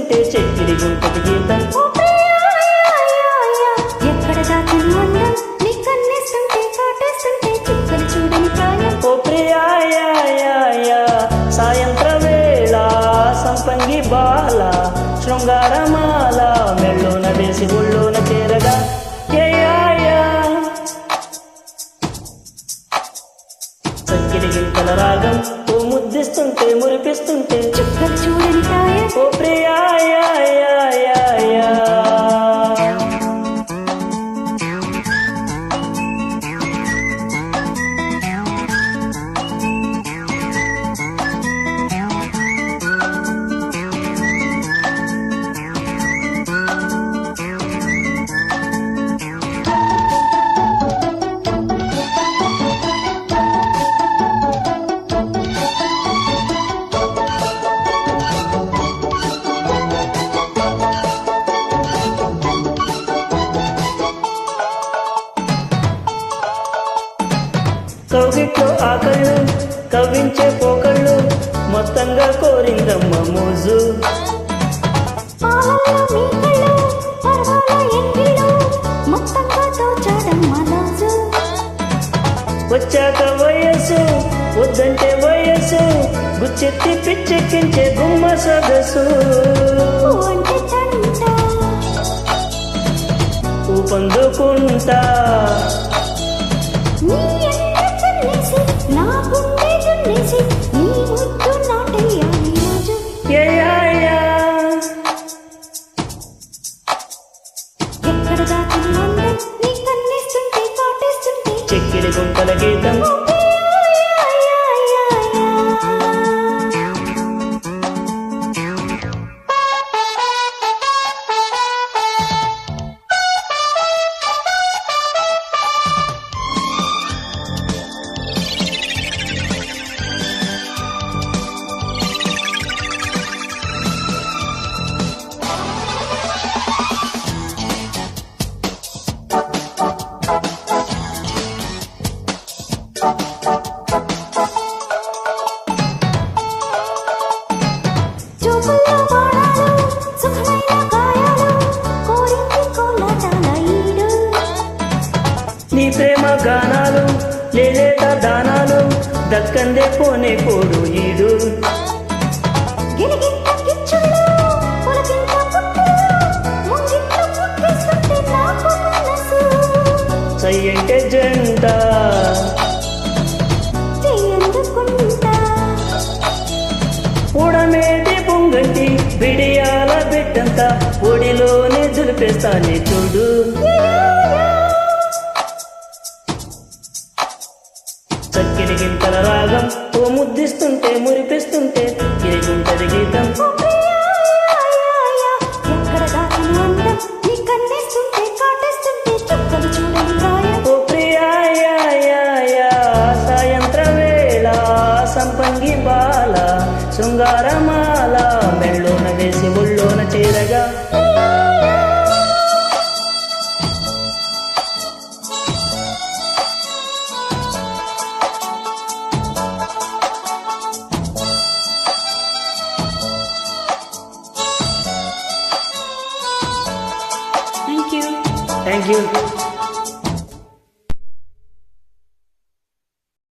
ముద్దిస్తుంటే చెక్కిలి గుంటది గీతం. ఎక్కడ దాచిన అందం నీ కన్నేస్తుంటే కాటేస్తుంటే చుక్కలు చూడని ప్రాయం. ఓ ప్రియా సాయంత్ర వేళ సంపంగి బాల శృంగారమాల మెళ్ళోన వేసి ఒళ్ళోన చేరగా చక్కిలి గింతల రాగం ఓ ముద్దిస్తుంటే మురిపిస్తుంటే చుక్కలు చూడని ప్రాయం. ఓ ప్రియా కౌగిట్లో ఆకళ్ళు కవ్వించే పోకళ్ళు మొత్తంగా కోరిందమ్మ మోజు. వచ్చాక వయస్సు వద్దంటే వయస్సు గుచ్చెత్తి పిచ్చెక్కించే గుమ్మ సొగసు. ఊపందుకుంటా చెక్కిలి గుంటల గీతం. నీ ప్రేమ గానాలు లేలేత దానాలు దక్కందే పోనే పోడు ఈడు. సయ్యంటే జంట ఉడమేటి పొంగంటి బిడియాల బిడ్డంతా ఒడిలోనే దులిపేస్తానే చూడు. చక్కిలి గింతల రాగం ఓ ముద్దిస్తుంటే మురిపిస్తుంటే గిరిగుంటది గీతం. ఓ ప్రియా సాయంత్ర వేళ సంపంగి బాల శృంగారమాల మెళ్ళోన వేసి ఒళ్ళోన చేరగా Thank you.